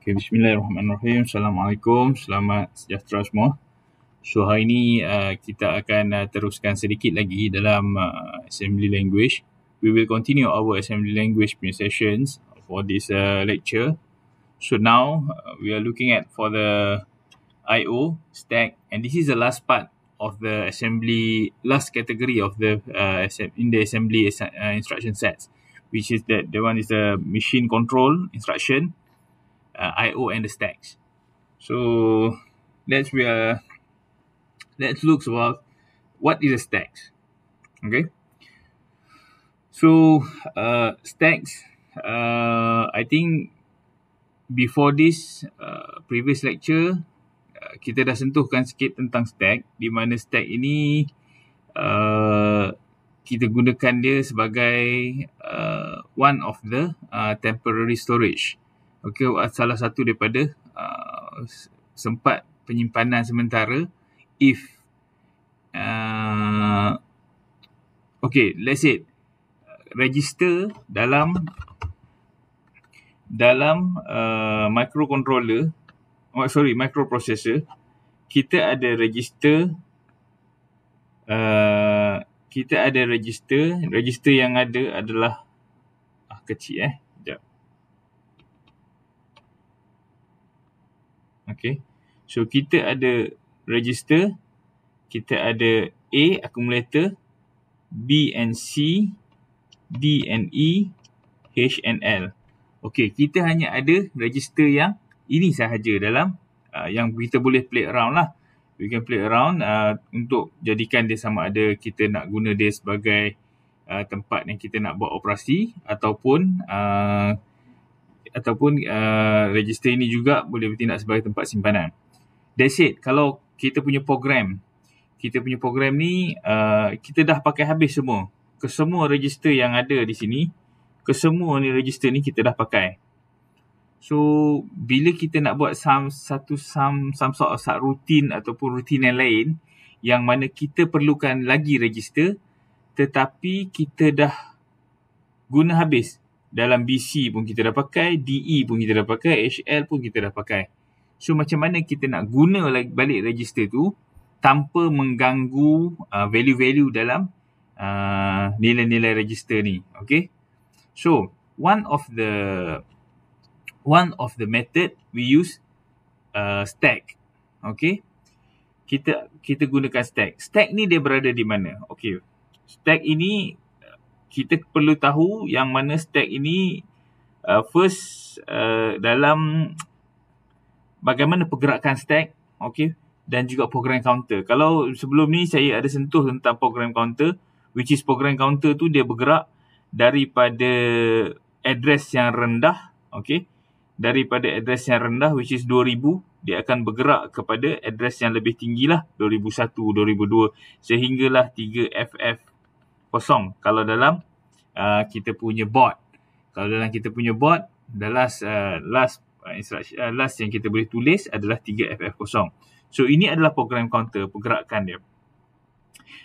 Okay, bismillahirrahmanirrahim. Assalamualaikum. Selamat sejahtera semua. So, hari ini kita akan teruskan sedikit lagi dalam assembly language. We will continue our assembly language punya sessions for this lecture. So, now we are looking at for the I/O stack, and this is the last part of the assembly, last category of the in the assembly instruction sets, which is that the one is the machine control instruction, I/O and the stacks. So let's look about what is a stacks. Okay. So stacks. I think before this previous lecture kita dah sentuhkan sikit tentang stack, di mana stack ini kita gunakan dia sebagai one of the temporary storage. Okay, salah satu daripada sempat penyimpanan sementara if okay, let's say register dalam microcontroller, microprocessor, kita ada register register yang ada adalah kecil sekejap. Okay, so kita ada register, kita ada A accumulator, B and C, D and E, H and L. Okay, kita hanya ada register yang ini sahaja dalam yang kita boleh play around lah. We can play around untuk jadikan dia sama ada kita nak guna dia sebagai tempat yang kita nak buat operasi, ataupun register ini juga boleh bertindak sebagai tempat simpanan. That's it. Kalau kita punya program ni kita dah pakai habis semua. Kesemua register yang ada di sini, kesemua ni register ni kita dah pakai. So bila kita nak buat some sort of routine ataupun routine yang lain, yang mana kita perlukan lagi register, tetapi kita dah guna habis. Dalam BC pun kita dah pakai, DE pun kita dah pakai, HL pun kita dah pakai. So macam mana kita nak guna balik register tu tanpa mengganggu value-value dalam nilai-nilai register ni. Okay. So one of the method we use stack. Okay. Kita gunakan stack. Stack ni dia berada di mana? Okay. Stack ini kita perlu tahu yang mana stack ini first dalam bagaimana pergerakan stack, okay, dan juga program counter. Kalau sebelum ni saya ada sentuh tentang program counter, which is program counter tu dia bergerak daripada address yang rendah, okay, daripada address yang rendah which is 2000, dia akan bergerak kepada address yang lebih tinggi lah, 2001, 2002 sehinggalah 3FF0 kalau dalam kita punya board. Kalau dalam kita punya board, the last yang kita boleh tulis adalah 3FF0. So ini adalah program counter, pergerakan dia.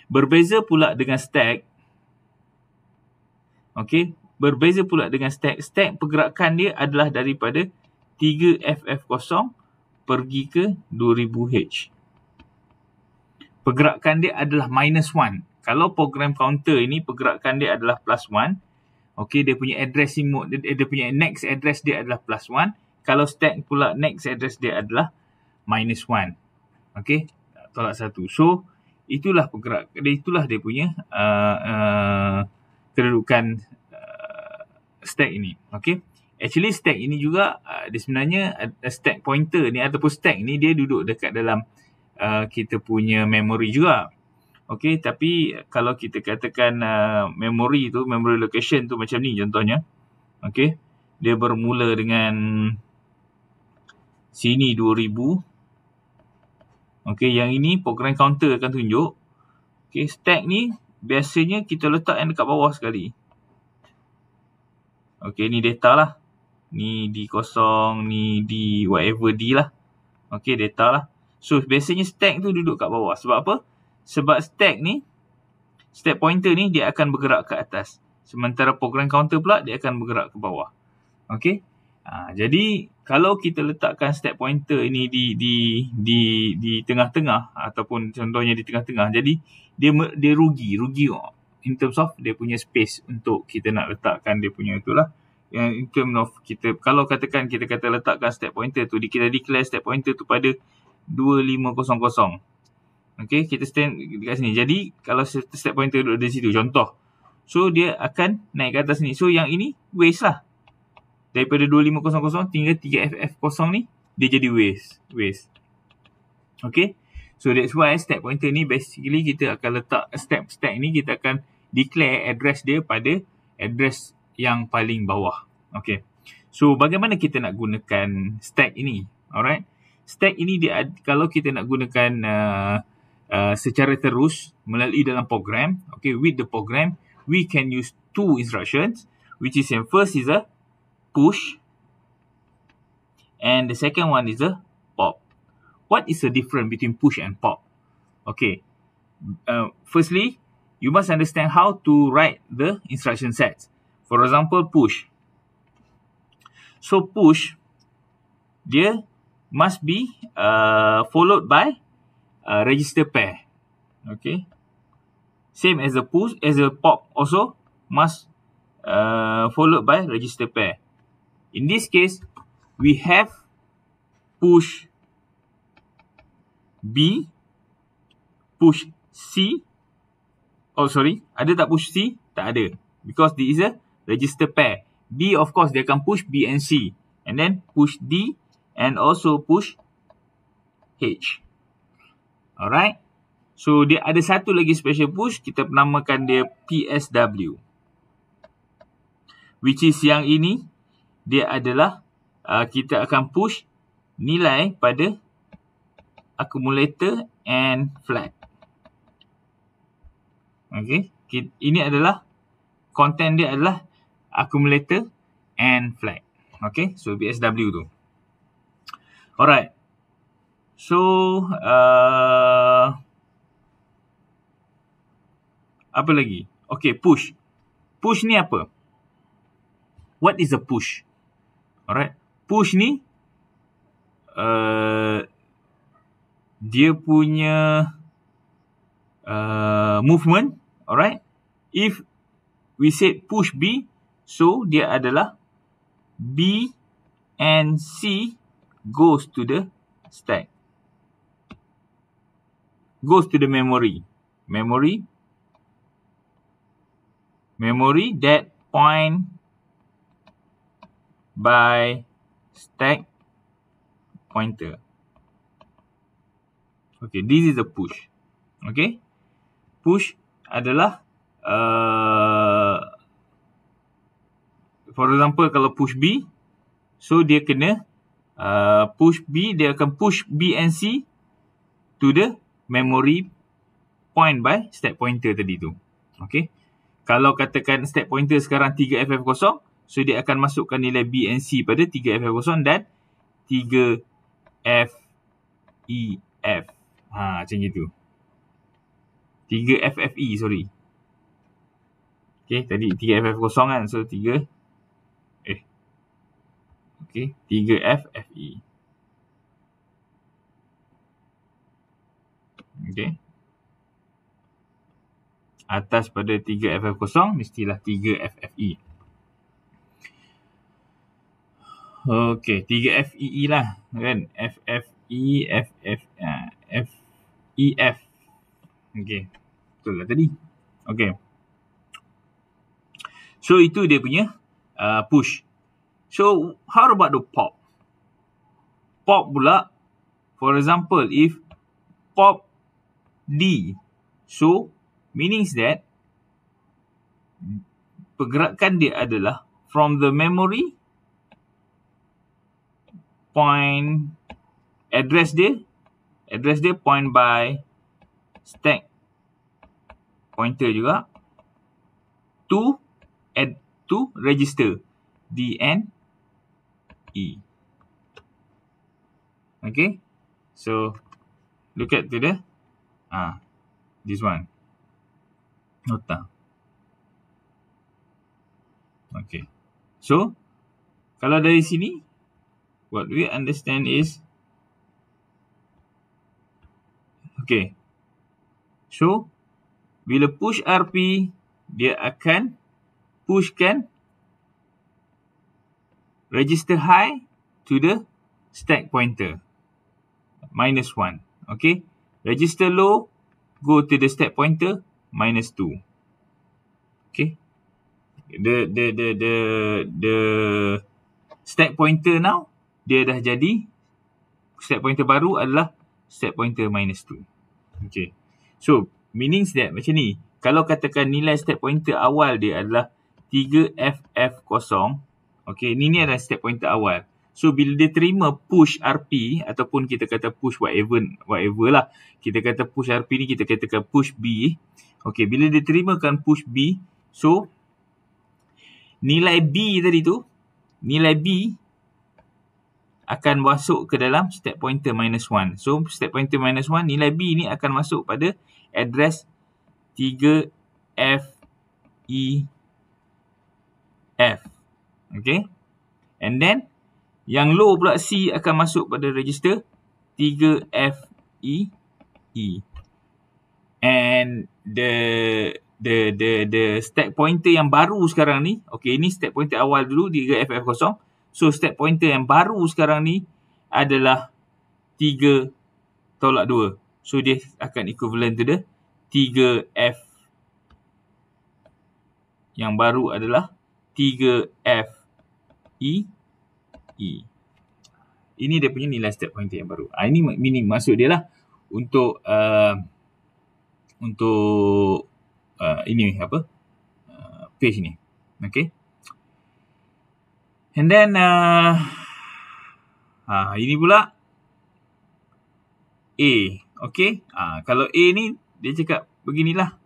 Berbeza pula dengan stack. Okay, berbeza pula dengan stack. Stack pergerakan dia adalah daripada 3FF0 pergi ke 2000H. Pergerakan dia adalah -1. Kalau program counter ini pergerakan dia adalah +1. Okey, dia punya addressing mode, dia punya next address dia adalah +1. Kalau stack pula next address dia adalah -1. Okey, tolak 1. So itulah dia punya kedudukan stack ini. Okey. Actually stack ini juga dia sebenarnya stack pointer ni ataupun stack ni dia duduk dekat dalam kita punya memory juga. Okey, tapi kalau kita katakan memory location tu macam ni contohnya. Okey, dia bermula dengan sini 2000. Okey, yang ini program counter akan tunjuk. Okey, stack ni biasanya kita letak yang dekat bawah sekali. Okey, ni data lah. Ni D0, ni D whatever D lah. Okey, data lah. So biasanya stack tu duduk kat bawah. Sebab apa? Sebab stack pointer ni dia akan bergerak ke atas. Sementara program counter pula dia akan bergerak ke bawah. Okey. Jadi kalau kita letakkan stack pointer ini di tengah-tengah ataupun contohnya di tengah-tengah, jadi dia rugi in terms of dia punya space untuk kita nak letakkan dia punya itulah. Yang in terms of kita, kalau katakan kita kata letakkan stack pointer tu, kita declare stack pointer tu pada 2500. Okay, kita stand dekat sini. Jadi kalau stack pointer duduk di situ, contoh, so dia akan naik ke atas ni. So yang ini waste lah. Daripada 2500 tinggal 3FF0 ni, dia jadi waste. Okay. So that's why stack pointer ni basically kita akan letak stack ni, kita akan declare address dia pada address yang paling bawah. Okay. So bagaimana kita nak gunakan stack ini? Alright. Stack ini dia, kalau kita nak gunakan secara terus melalui dalam program, okay, with the program, we can use two instructions, which is yang first is a push and the second one is a pop. What is the difference between push and pop? Okay, firstly, you must understand how to write the instruction sets. For example, push. So push, dia must be followed by a register pair. Okay, same as a push, as a pop also must followed by register pair. In this case, we have push B, push C. Oh sorry, ada tak push C? Tak ada. Because this is a register pair. B of course dia akan push B and C. And then push D and also push H. Alright. So dia ada satu lagi special push. Kita namakan dia PSW. Which is yang ini. Dia adalah kita akan push nilai pada accumulator and flag. Okay. Ini adalah content dia adalah accumulator and flag. Okay. So PSW tu. Alright. So apa lagi? Okay, push. Push ni apa? What is a push? Alright, push ni dia punya movement. Alright, if we said push B, so dia adalah B and C goes to the stack, goes to the memory that point by stack pointer. Okay, this is a push. Okay, push adalah for example kalau push B, so dia kena push B, dia akan push B and C to the memory point by stack pointer tadi tu. Okay, kalau katakan stack pointer sekarang 3FF0, so dia akan masukkan nilai B and C pada 3FF0 dan 3FEF. Macam gitu. 3FFE, sorry. Okay, tadi 3FF0 kan. So 3 okay, 3FFE. Okay. Atas pada 3FF0 mestilah 3FFE. Okay, 3FEE lah kan. FFE, FEF. Okay, betul lah tadi. Okay. So itu dia punya push. So how about the pop? Pop pula, for example, if pop D, so meanings that pergerakan dia adalah from the memory point, address dia point by stack pointer juga to register DNE. Okay, so look at to the this one nota. Okay, so Kalau dari sini, what we understand is, okay, so bila push RP, dia akan pushkan register high to the stack pointer, -1. Okay, register low, go to the stack pointer, -2. Okay, the stack pointer now, dia dah jadi, stack pointer baru adalah stack pointer -2. Okay, so meanings that macam ni. Kalau katakan nilai stack pointer awal dia adalah 3FF0, okay, ni adalah stack pointer awal. So bila dia terima push RP ataupun kita kata push whatever lah, kita kata push RP ni kita katakan push B. Okay, bila dia terimakan push B, so nilai B tadi tu, nilai B akan masuk ke dalam stack pointer -1. So stack pointer -1, nilai B ni akan masuk pada address 3FEF. Okay, and then yang low pula C akan masuk pada register 3FEE. And the stack pointer yang baru sekarang ni, okay, ini stack pointer awal dulu 3FF0. So stack pointer yang baru sekarang ni adalah 3 tolak 2. So dia akan equivalent to the 3F. Yang baru adalah 3FEE. Ini dia punya nilai stack pointer yang baru. Ini meaning maksud dia lah untuk ini apa? Page ni. Okay. And then ini pula A. Okay. Kalau A ni dia cakap beginilah.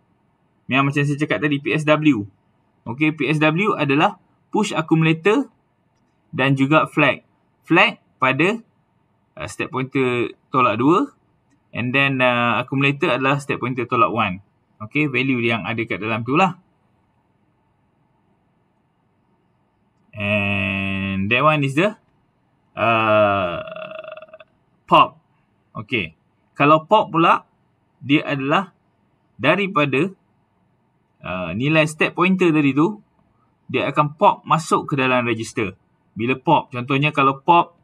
Yang macam saya cakap tadi, PSW. Okay, PSW adalah push accumulator dan juga flag. Flag pada step pointer tolak 2. And then accumulator adalah step pointer tolak 1. Okay, value yang ada kat dalam tu lah. And that one is the pop. Okay, kalau pop pula, dia adalah daripada nilai step pointer tadi tu, dia akan pop masuk ke dalam register. Bila pop, contohnya kalau pop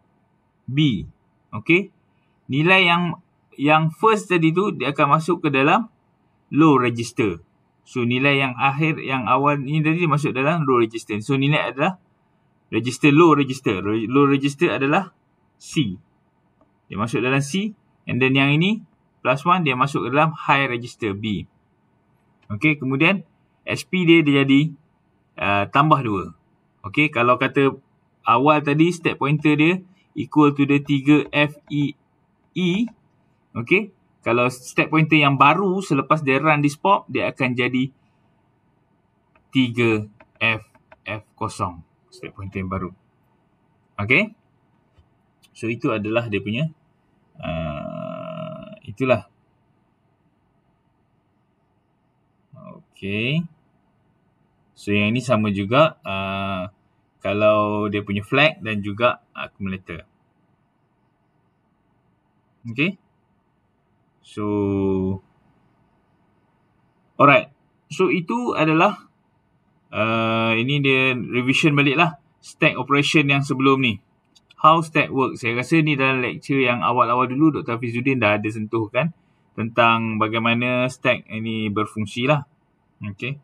B, okay, nilai yang first tadi tu dia akan masuk ke dalam low register. So nilai yang akhir, yang awal ni tadi masuk dalam low register. So nilai adalah register low register. Low register adalah C. Dia masuk dalam C. And then yang ini +1 dia masuk ke dalam high register B. Okay, kemudian SP dia jadi tambah 2. Okay, kalau kata awal tadi step pointer dia equal to the 3FEE. Okay, kalau step pointer yang baru selepas dia run this pop, dia akan jadi 3FF0. Step pointer yang baru. Okay, so itu adalah dia punya itulah. Okay, so yang ini sama juga kalau dia punya flag dan juga accumulator. Okay, so alright, so itu adalah ini dia revision balik lah stack operation yang sebelum ni. How stack work. Saya rasa ni dalam lecture yang awal-awal dulu Dr. Hafizuddin dah ada sentuh kan tentang bagaimana stack ini berfungsi lah. Okay.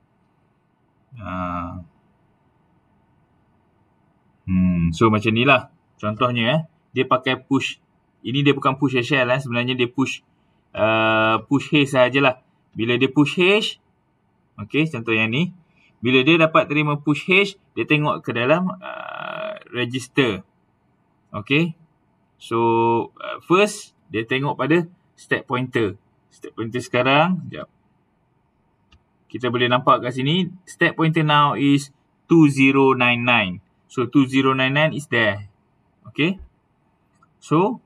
So macam ni lah contohnya. Dia pakai push. Ini dia bukan push shell lah. Sebenarnya dia push hash sahajalah. Bila dia push hash, okay, contoh yang ni, bila dia dapat terima push hash, dia tengok ke dalam register. Okay, so first dia tengok pada stack pointer. Stack pointer sekarang, sekejap, kita boleh nampak kat sini stack pointer now is 2099. So 2099 is there. Okay, so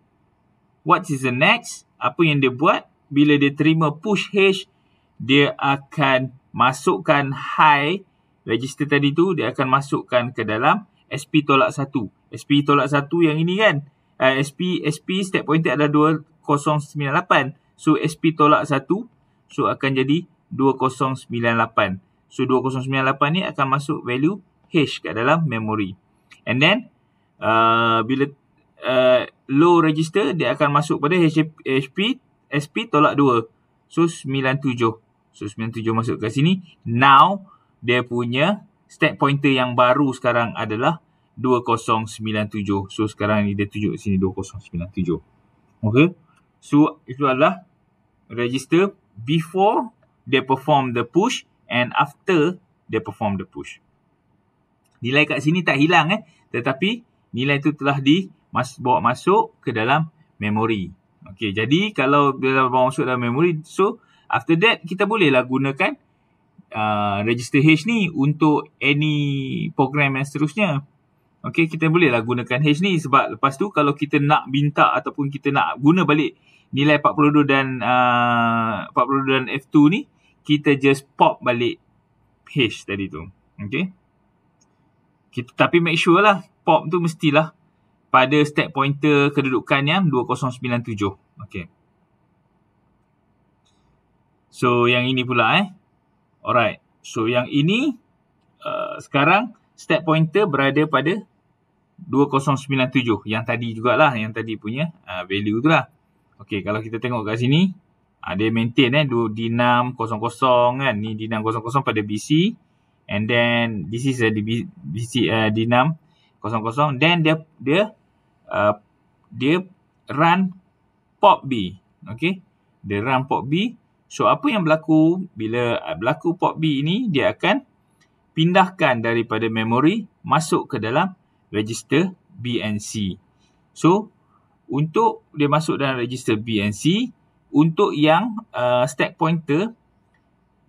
what is the next? Apa yang dia buat? Bila dia terima push hash, dia akan masukkan high register tadi tu, dia akan masukkan ke dalam SP tolak 1. SP tolak 1 yang ini kan. SP step pointer adalah 2098. So SP tolak 1, so akan jadi 2098. So 2098 ni akan masuk value H kat dalam memory. And then bila low register, dia akan masuk pada SP tolak 2. So 97. So 97 masuk kat sini. Now dia punya stack pointer yang baru sekarang adalah 2097. So sekarang ni dia tunjuk sini 2097. Okay. So itu adalah register before they perform the push and after they perform the push. Nilai kat sini tak hilang tetapi nilai itu telah bawa masuk ke dalam memori. Okey, jadi kalau dia bawa masuk dalam memori, so after that kita bolehlah gunakan register H ni untuk any program yang seterusnya. Okey, kita bolehlah gunakan H ni sebab lepas tu kalau kita nak minta ataupun kita nak guna balik nilai 42 dan F2 ni, kita just pop balik H tadi tu. Okey. Tapi make sure lah pop tu mestilah pada stack pointer kedudukan yang 2097. Okey. So yang ini pula Alright. So yang ini sekarang stack pointer berada pada 2097. Yang tadi jugalah, yang tadi punya value tu lah. Okey, kalau kita tengok kat sini, dia maintain D600 kan. Ni D600 pada BC. And then this is a BC D600. Then dia run pop B. Okey. Dia run pop B. So apa yang berlaku bila berlaku pop B ini, dia akan pindahkan daripada memori masuk ke dalam register B and C. So untuk dia masuk dalam register B and C, untuk yang stack pointer,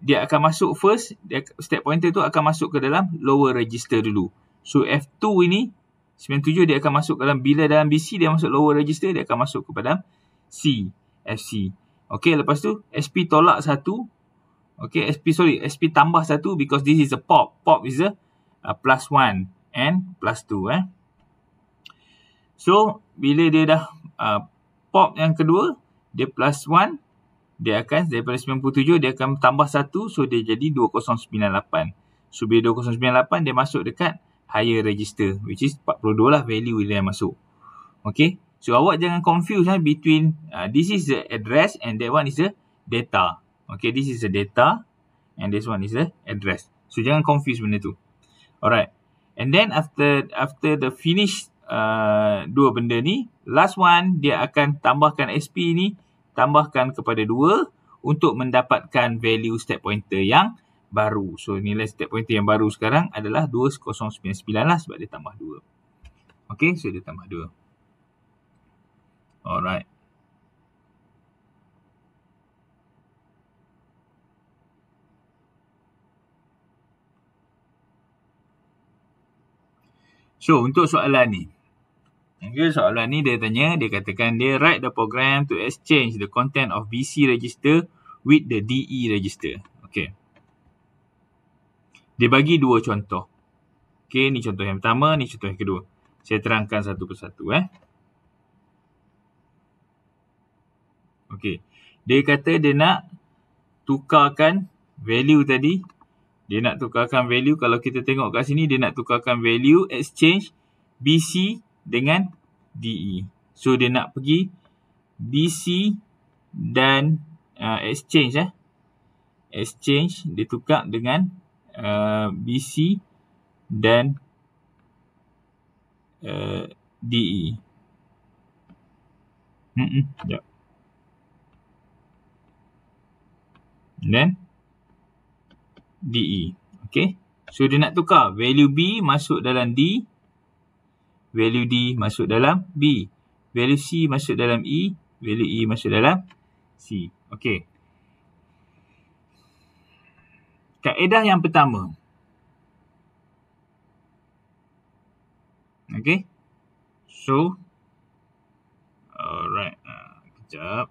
dia akan masuk first, stack pointer tu akan masuk ke dalam lower register dulu. So F2 ini 97 dia akan masuk bila dalam BC dia masuk lower register, dia akan masuk kepada C, FC. Okey, lepas tu SP tolak 1. Okey, SP tambah 1 because this is a pop. Pop is a plus 1 and plus 2 So bila dia dah pop yang kedua, dia plus 1, dia akan daripada 97 dia akan tambah 1, so dia jadi 2098. So bila 2098 dia masuk dekat higher register, which is 42 lah value dia yang masuk. Okay, so awak jangan confuse between this is the address and that one is the data. Okay, this is the data and this one is the address. So jangan confuse benda tu. Alright, and then after the finish dua benda ni, last one dia akan tambahkan SP ni, tambahkan kepada 2 untuk mendapatkan value step pointer yang baru. So nilai step pointer yang baru sekarang adalah 2099 lah sebab dia tambah 2. Okay, so dia tambah 2. Alright. So untuk soalan ni, okay, soalan ni dia katakan dia write the program to exchange the content of BC register with the DE register. Okay. Dia bagi 2 contoh. Okay, ni contoh yang pertama, ni contoh yang kedua. Saya terangkan satu persatu. Okay. Dia kata dia nak tukarkan value tadi. Dia nak tukarkan value, kalau kita tengok kat sini, dia nak tukarkan value exchange BC dengan DE. So dia nak pergi BC dan exchange exchange dia tukar dengan BC dan DE. Sekejap. Dan DE. Okay. So dia nak tukar value B masuk dalam D, value D masuk dalam B, value C masuk dalam E, value E masuk dalam C. Okay. Kaedah yang pertama. Okay. So alright. Kejap.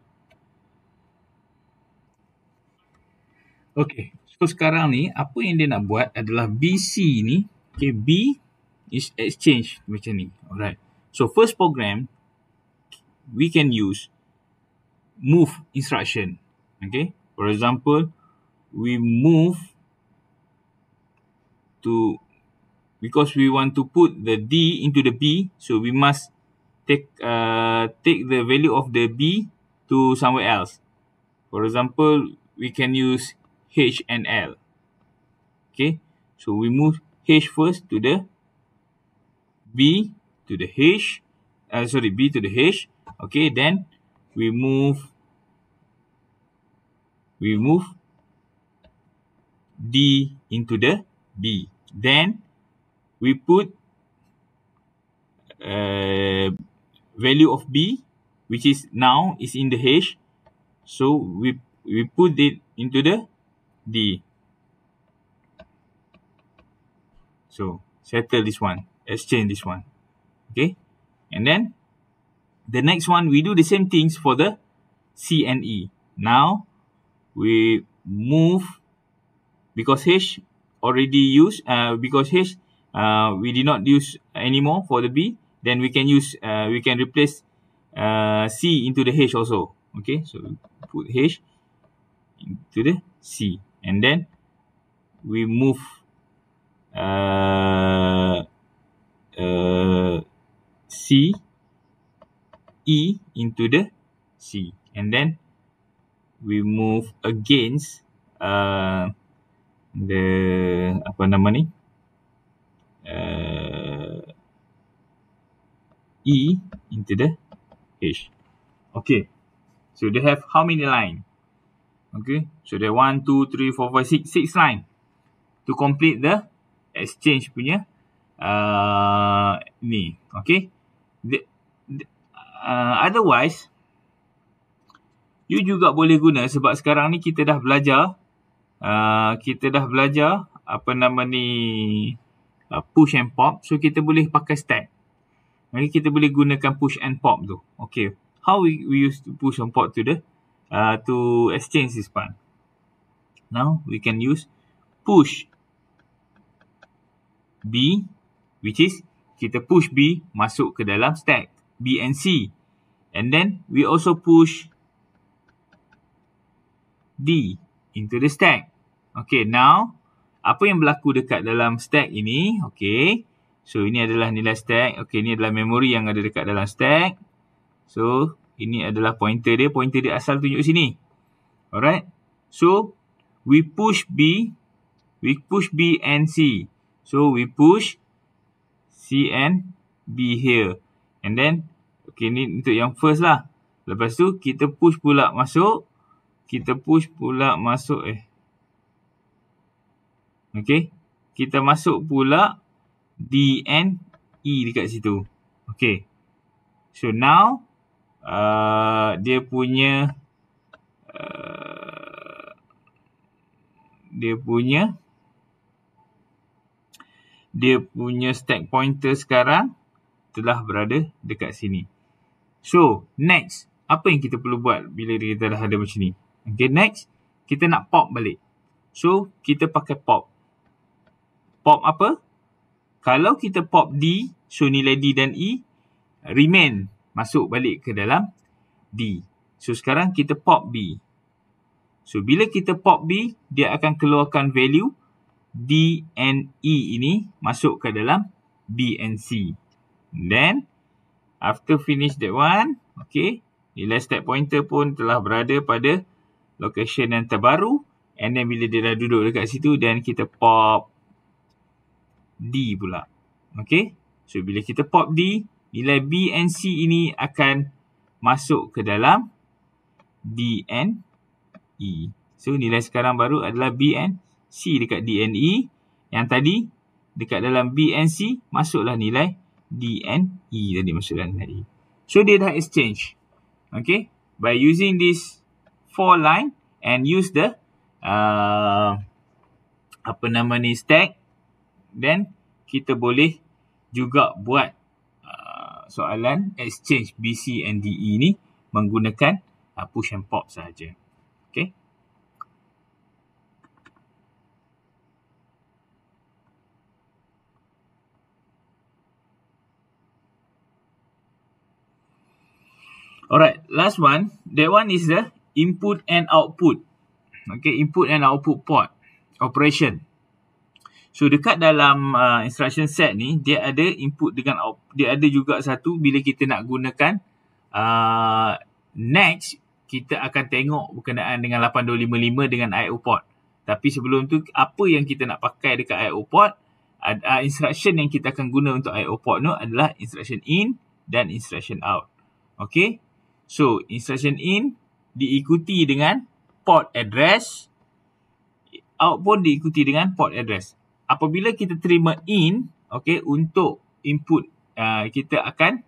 Okay. So sekarang ni apa yang dia nak buat adalah BC ni, okay, B is exchange macam ni. Alright. So first program we can use move instruction. Okay. For example, we move to, because we want to put the D into the B, so we must take the value of the B to somewhere else. For example, we can use H and L. Okay, so we move H first to the B to the H, B to the H. Okay, then we move D into the B. Then we put value of B, which is now is in the H. So we put it into the D. So settle this one, exchange this one. Okay, and then the next one we do the same things for the C and E. Now we move, because H already used, because H we did not use anymore for the B, then we can use we can replace C into the H also. Okay, so we put H into the C, and then we move C, E into the C, and then we move against the apa nama ni, E into the H. Okay, so they have how many line? Okay, so there 1, 2, 3, 4, 5, 6 line to complete the exchange punya ni. Okay, otherwise you juga boleh guna, sebab sekarang ni kita dah belajar apa nama ni, push and pop. So kita boleh pakai stack. Okay, kita boleh gunakan push and pop tu. Okay, how we use to push and pop to the to exchange this part. Now we can use push B, which is kita push B masuk ke dalam stack B and C, and then we also push D into the stack. Okay, now apa yang berlaku dekat dalam stack ini? Okay, so ini adalah nilai stack. Okay, ini adalah memori yang ada dekat dalam stack. So ini adalah pointer dia. Pointer dia asal tunjuk sini. Alright, so we push B and C. So we push C and B here, and then okay, ni untuk yang first lah. Lepas tu kita push pula masuk. Okay, kita masuk pula D and E dekat situ. Okay, so now dia punya stack pointer sekarang telah berada dekat sini. So next, apa yang kita perlu buat bila kita dah ada macam ni? Okay, next kita nak pop balik. So kita pakai pop. Pop apa? Kalau kita pop D, so nilai D dan E remain, masuk balik ke dalam D. So sekarang kita pop B. So bila kita pop B, dia akan keluarkan value D and E ini masuk ke dalam B and C. Then after finish that one, okay, nilai stack pointer pun telah berada pada location yang terbaru. And then bila dia dah duduk dekat situ, then kita pop D pula. Okay, so bila kita pop D, nilai B and C ini akan masuk ke dalam D and E. So nilai sekarang baru adalah B and C dekat D and E. Yang tadi dekat dalam B and C masuklah nilai D and E tadi, masuklah nilai E. So dia dah exchange. Okay, by using this 4 line and use the apa nama ni, stack, then kita boleh juga buat soalan exchange BC and DE ni menggunakan push and pop sahaja. Okay. Alright, last one. That one is the input and output. Okay, input and output port operation. So dekat dalam instruction set ni, dia ada input dengan output. Dia ada juga satu bila kita nak gunakan next, kita akan tengok berkenaan dengan 8255 dengan I/O port. Tapi sebelum tu, apa yang kita nak pakai dekat I/O port, instruction yang kita akan guna untuk I/O port tu adalah instruction in dan instruction out. Okay. So, instruction in diikuti dengan port address, out pun diikuti dengan port address. Apabila kita terima in, okay, untuk input, kita akan,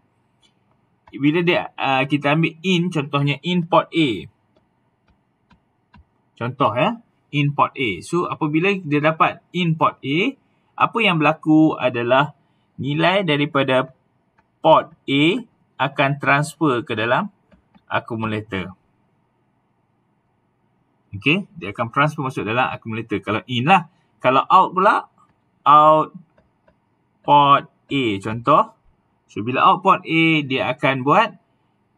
bila kita ambil in, contohnya in port A. Contoh in port A. So, apabila dia dapat in port A, apa yang berlaku adalah nilai daripada port A akan transfer ke dalam akumulator. Okay, dia akan transfer masuk dalam akumulator. Kalau in lah. Kalau out pula, out port A contoh. So, bila out port A, dia akan buat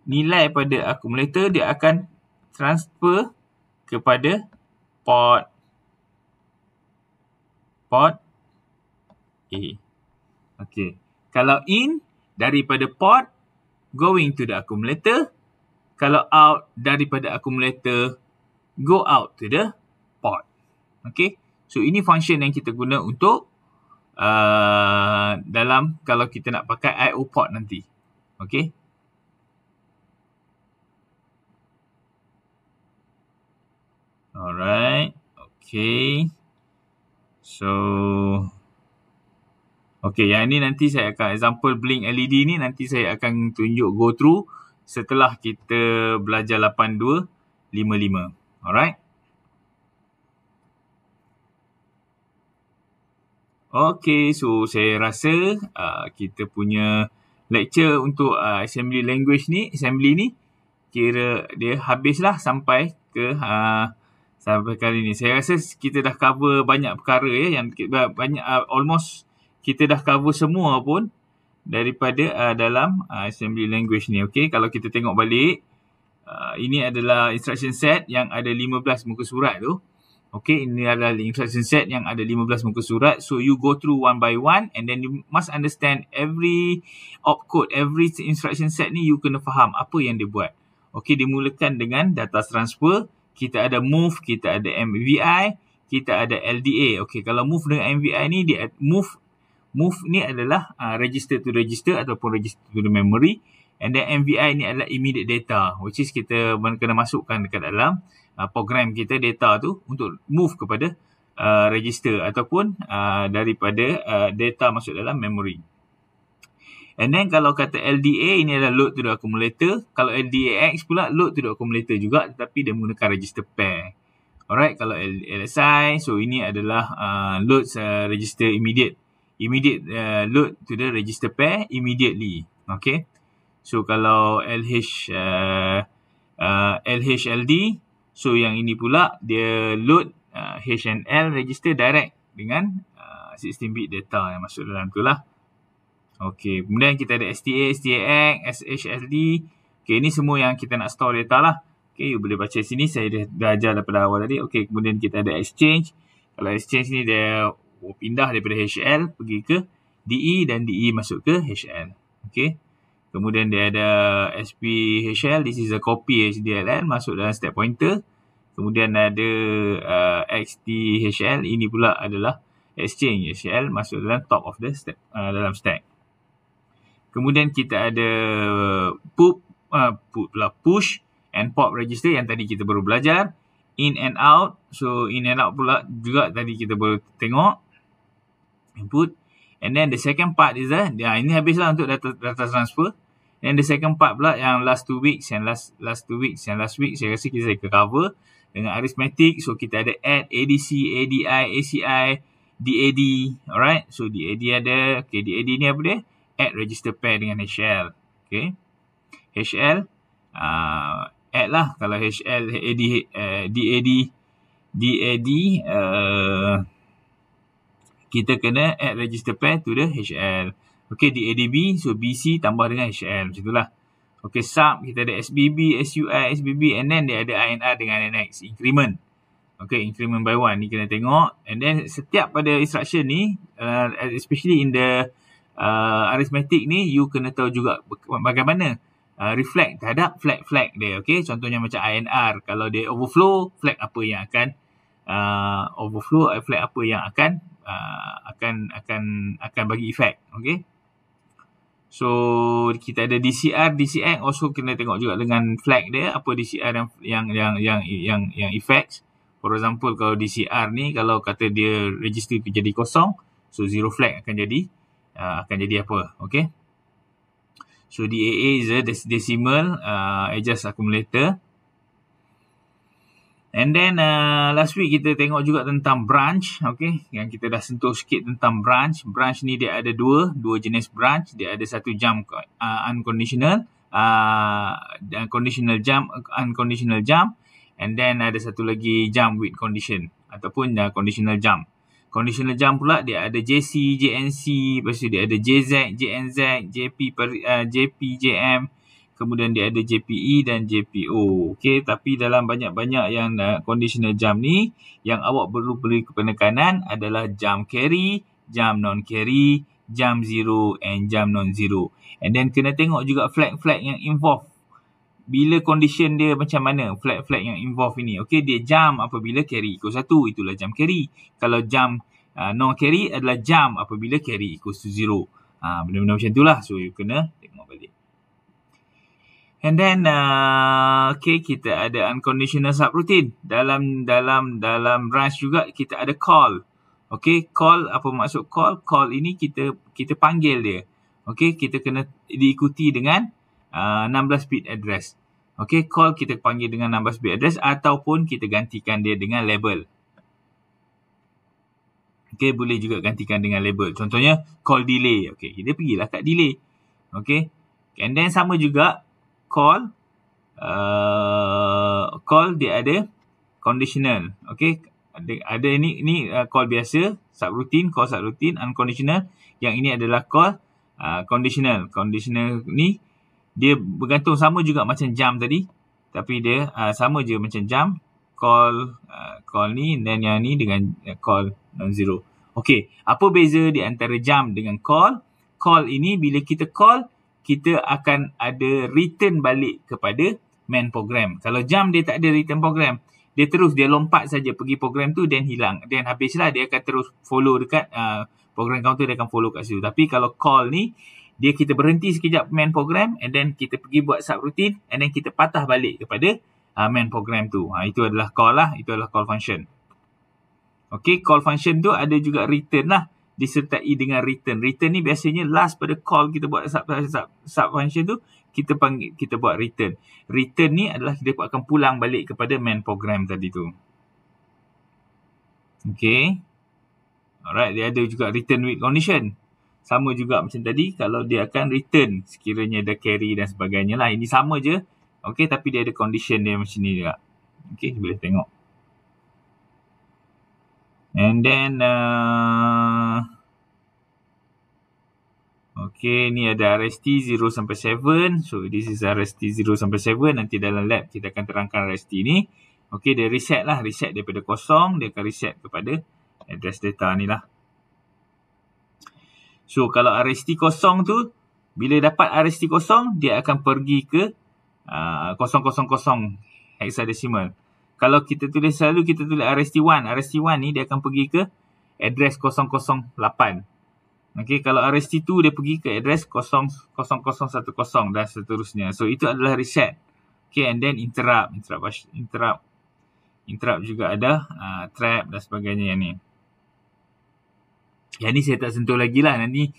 nilai pada akumulator, dia akan transfer kepada port A. Okay. Kalau in, daripada port, going to the accumulator. Kalau out, daripada accumulator, go out to the port. Okay. So, ini function yang kita guna untuk dalam kalau kita nak pakai I/O port nanti. Okay. Alright. Okay. So, okay, yang ni nanti saya akan example blink LED ni nanti saya akan tunjuk go through setelah kita belajar 8255. Alright. Okay, so saya rasa kita punya lecture untuk assembly language ni, assembly ni kira dia habislah sampai ke sampai kali ni. Saya rasa kita dah cover banyak perkara yang banyak almost kita dah cover semua pun daripada dalam assembly language ni. Okay, kalau kita tengok balik, ini adalah instruction set yang ada 15 muka surat tu. Okay, ini adalah instruction set yang ada 15 muka surat. So, you go through one by one and then you must understand every opcode, every instruction set ni you kena faham apa yang dia buat. Okay, dimulakan dengan data transfer. Kita ada move, kita ada MVI, kita ada LDA. Okay, kalau move dengan MVI ni, dia move ni adalah register to register ataupun register to the memory. And then MVI ni adalah immediate data, which is kita kena masukkan dekat dalam program kita data tu untuk move kepada register ataupun daripada data masuk dalam memory. And then kalau kata LDA ini adalah load to the accumulator. Kalau LDAX pula load to the accumulator juga, tetapi dia menggunakan register pair. Alright, kalau LSI, so ini adalah load register immediate load to the register pair immediately. Okay. So kalau LHLD, so yang ini pula dia load H&L register direct dengan 16-bit data yang masuk dalam tu lah. Okay, kemudian kita ada STA, STAX, SHLD. Okay, ini semua yang kita nak store data lah. Okay, you boleh baca sini, saya dah ajar daripada awal tadi. Okay, kemudian kita ada exchange. Kalau exchange ni dia pindah daripada HL pergi ke DE dan DE masuk ke HL. Okay. Kemudian dia ada SPHL, this is a copy HDLL masuk dalam stack pointer. Kemudian ada XTHL, ini pula adalah exchange HL masuk dalam top of the stack, dalam stack. Kemudian kita ada push and pop register yang tadi kita baru belajar. In and out, so in and out pula juga tadi kita baru tengok. Input. And then the second part is ini habislah untuk data transfer. And the second part pula yang last 2 weeks and last 2 weeks and last week saya rasa kita cover dengan arithmetic. So kita ada add, ADC, ADI, ACI, DAD. Alright. So DAD ada. Okay, DAD ni apa dia? Add register pair dengan HL. Okay. HL. Add lah. Kalau HL, DAD, kita kena add register pair to the HL. Okay, DADB, so BC tambah dengan HL. Macam itulah. Okay, sub, kita ada SBB, SUI, SBB, and then dia ada INR dengan NX, increment. Okay, increment by 1 ni kena tengok. And then setiap pada instruction ni, especially in the arithmetic ni, you kena tahu juga bagaimana reflect terhadap flag dia. Okay, contohnya macam INR, kalau dia overflow, flag apa yang akan flag apa yang akan bagi effect. Okay. So kita ada DCR also kena tengok juga dengan flag dia, apa DCR yang effects. For example, kalau DCR ni kalau kata dia register tu jadi kosong, so zero flag akan jadi apa? Okay. So DAA is a decimal adjust accumulator. And then last week kita tengok juga tentang branch, okay, yang kita dah sentuh sikit tentang branch. Branch ni dia ada dua jenis branch. Dia ada satu jump unconditional, conditional jump, unconditional jump, and then ada satu lagi jump with condition ataupun conditional jump. Conditional jump pula dia ada JC, JNC, lepas tu dia ada JZ, JNZ, JP, JM. Kemudian dia ada JPE dan JPO. Okey, tapi dalam banyak-banyak yang conditional jump ni, yang awak perlu beri penekanan adalah jump carry, jump non-carry, jump zero and jump non-zero. And then kena tengok juga flag-flag yang involve. Bila condition dia macam mana, flag-flag yang involve ini. Okey, dia jump apabila carry equals 1, itulah jump carry. Kalau jump non-carry adalah jump apabila carry equals to 0. Benda-benda macam itulah. So, you kena tengok balik. And then okay, kita ada unconditional subroutine. Dalam branch juga kita ada call. Okay, call, apa maksud call? Call ini kita panggil dia. Okay, kita kena diikuti dengan 16 bit address. Okay, call kita panggil dengan 16 bit address ataupun kita gantikan dia dengan label. Okay, boleh juga gantikan dengan label. Contohnya call delay. Okay, kita pergilah kat delay. Okay, and then sama juga call dia ada conditional. Okay, ada ini call biasa, subroutine, call subroutine, unconditional. Yang ini adalah call conditional. Conditional ni dia bergantung, sama juga macam jump tadi, tapi dia sama je macam jump. Call ni, dan yang ni dengan call non-zero. Okay, apa beza di antara jump dengan call? Call ini bila kita call, kita akan ada return balik kepada main program. Kalau jump dia tak ada return program, dia lompat saja pergi program tu, dan hilang, dan habislah, dia akan terus follow dekat program counter, dia akan follow kat situ. Tapi kalau call ni, kita berhenti sekejap main program, and then kita pergi buat subroutine, and then kita patah balik kepada main program tu. Itu adalah call lah, itu adalah call function. Okay, call function tu ada juga return lah, disertai dengan return. Return ni biasanya last pada call kita buat sub function tu, kita buat return. Return ni adalah dia akan pulang balik kepada main program tadi tu. Okay. Alright, dia ada juga return with condition. Sama juga macam tadi, kalau dia akan return sekiranya ada carry dan sebagainya lah. Ini sama je. Okay, tapi dia ada condition dia macam ni juga. Okay, boleh tengok. And then okay, ni ada RST 0 sampai 7. So this is RST 0 sampai 7. Nanti dalam lab kita akan terangkan RST ni. Okay, dia reset lah, reset daripada kosong, dia akan reset kepada address data ni lah. So kalau RST kosong tu, bila dapat RST kosong, dia akan pergi ke 000 hexadecimal. Kalau kita tulis, selalu kita tulis RST1. RST1 ni dia akan pergi ke address 008. Okay, kalau RST2 dia pergi ke address 00010 dan seterusnya. So itu adalah reset. Okay, and then interrupt juga ada, trap dan sebagainya yang ni. Yang ni saya tak sentuh lagi lah. Nanti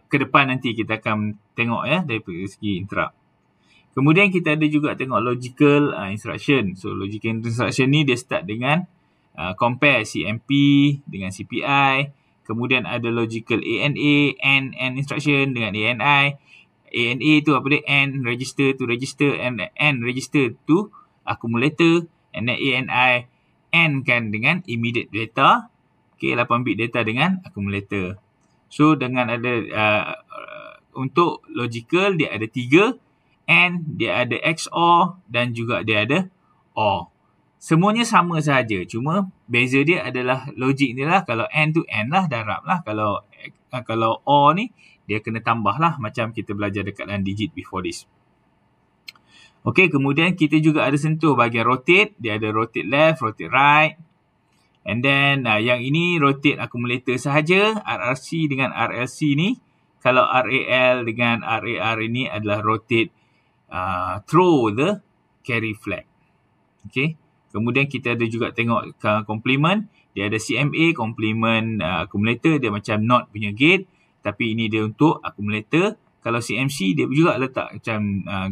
ke depan nanti kita akan tengok ya, dari segi interrupt. Kemudian kita ada juga tengok logical instruction. So logical instruction ni dia start dengan compare CMP dengan CPI. Kemudian ada logical ANA, AND instruction dengan ANI. ANA tu apa dia? AND register to register, and AND register to accumulator. And then ANI, AND kan dengan immediate data. Okay, 8 bit data dengan accumulator. So dengan ada untuk logical dia ada 3. AND, dia ada XOR dan juga dia ada OR. Semuanya sama sahaja, cuma beza dia adalah logik dia lah. Kalau AND tu AND lah, darab lah. Kalau OR ni dia kena tambah lah, macam kita belajar dekat dalam digit before this. Okey, kemudian kita juga ada sentuh bahagian rotate. Dia ada rotate left, rotate right. And then yang ini rotate accumulator sahaja. RRC dengan RLC ni. Kalau RAL dengan RAR ini adalah rotate throw the carry flag. Okey. Kemudian kita ada juga tengok complement. Dia ada CMA, complement accumulator. Dia macam not punya gate. Tapi ini dia untuk accumulator. Kalau CMC dia juga letak macam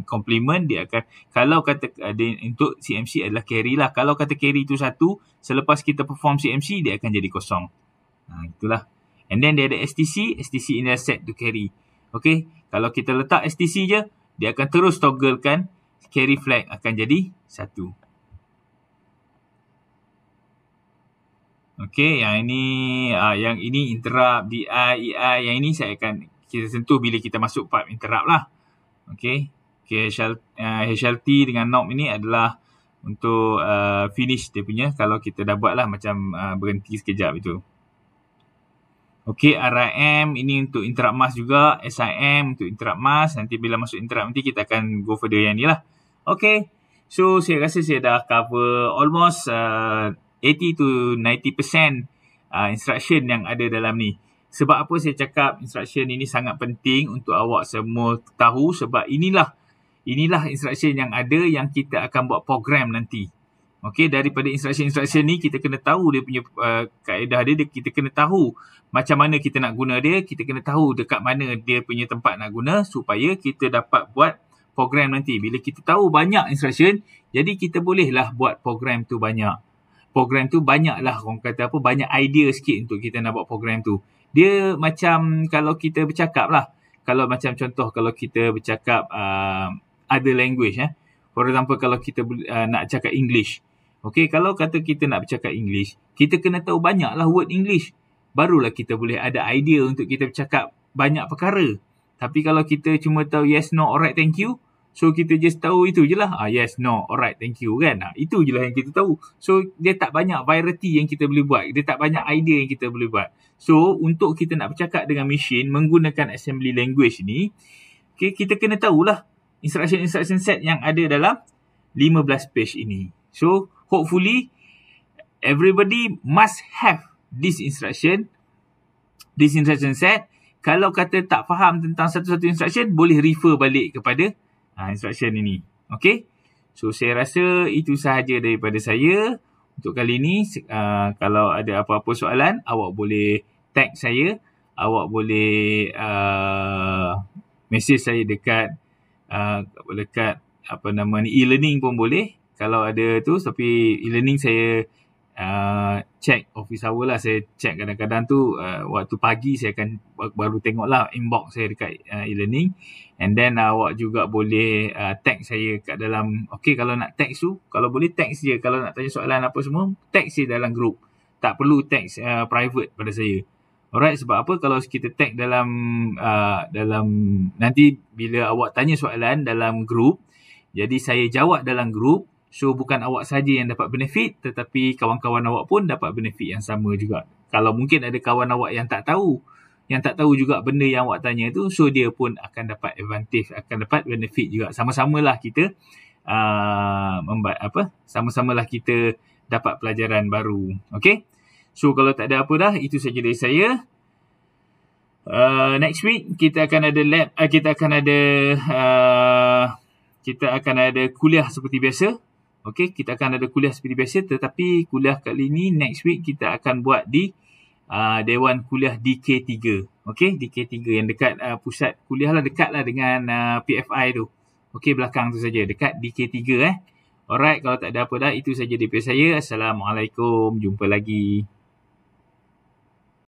complement. Dia akan, kalau kata untuk CMC adalah carry lah. Kalau kata carry itu 1, selepas kita perform CMC dia akan jadi kosong. Itulah. And then dia ada STC. STC ini adalah set to carry. Okay. Kalau kita letak STC je, dia akan terus togglekan carry flag akan jadi 1. Okay. Yang ini interrupt, DI, EI. Yang ini kita sentuh bila kita masuk part interrupt lah. Okay. HLT dengan NOP ini adalah untuk finish dia punya. Kalau kita dah buat lah macam berhenti sekejap itu. Okay, RIM ini untuk interrupt mask juga. SIM untuk interrupt mask. Nanti bila masuk interrupt nanti kita akan go further yang ni lah. Okay. So, saya rasa saya dah cover almost 80 to 90% instruction yang ada dalam ni. Sebab apa saya cakap instruction ini sangat penting untuk awak semua tahu, sebab inilah instruction yang ada yang kita akan buat program nanti. Okey, daripada instruction ni kita kena tahu dia punya kaedah dia, kita kena tahu macam mana kita nak guna dia, kita kena tahu dekat mana dia punya tempat nak guna supaya kita dapat buat program nanti. Bila kita tahu banyak instruction, jadi kita bolehlah buat program tu banyak. Program tu banyaklah, orang kata apa, banyak idea sikit untuk kita nak buat program tu. Dia macam kalau kita bercakap lah. Kalau macam contoh, kalau kita bercakap other language. For example, kalau kita nak cakap English. Okay, kalau kata kita nak bercakap English, kita kena tahu banyaklah word English. Barulah kita boleh ada idea untuk kita bercakap banyak perkara. Tapi kalau kita cuma tahu yes, no, alright, thank you. So, kita just tahu itu je lah. Yes, no, alright, thank you kan. Itu je lah yang kita tahu. So, dia tak banyak variety yang kita boleh buat. Dia tak banyak idea yang kita boleh buat. So, untuk kita nak bercakap dengan machine menggunakan assembly language ni, okay, kita kena tahulah instruction set yang ada dalam 15 page ini. So, hopefully, everybody must have this instruction set. Kalau kata tak faham tentang satu-satu instruction, boleh refer balik kepada instruction ini. Okay. So, saya rasa itu sahaja daripada saya untuk kali ini. Kalau ada apa-apa soalan, awak boleh tag saya. Awak boleh message saya dekat e-learning pun boleh. Kalau ada tu, tapi e-learning saya check office hour lah. Saya check kadang-kadang tu waktu pagi saya akan baru tengok lah inbox saya dekat e-learning. And then awak juga boleh tag saya kat dalam, okay, kalau nak tag tu, kalau boleh tag je. Kalau nak tanya soalan apa semua, tag je dalam group. Tak perlu tag private pada saya. Alright, sebab apa? Kalau kita tag dalam nanti bila awak tanya soalan dalam group, jadi saya jawab dalam group. So, bukan awak saja yang dapat benefit, tetapi kawan-kawan awak pun dapat benefit yang sama juga. Kalau mungkin ada kawan awak yang tak tahu juga benda yang awak tanya tu, so dia pun akan dapat advantage, akan dapat benefit juga. Sama-samalah kita sama-samalah kita dapat pelajaran baru. Okay? So, kalau tak ada apa dah, itu saja dari saya. Next week kita akan ada lab, kita akan ada kuliah seperti biasa. Okey, kita akan ada kuliah seperti biasa, tetapi kuliah kali ini next week kita akan buat di Dewan Kuliah DK3. Okey, DK3 yang dekat pusat kuliah lah, dekat lah dengan PFI tu. Okey, belakang tu saja, dekat DK3 Alright, kalau tak ada apa dah, itu saja daripada saya. Assalamualaikum, jumpa lagi.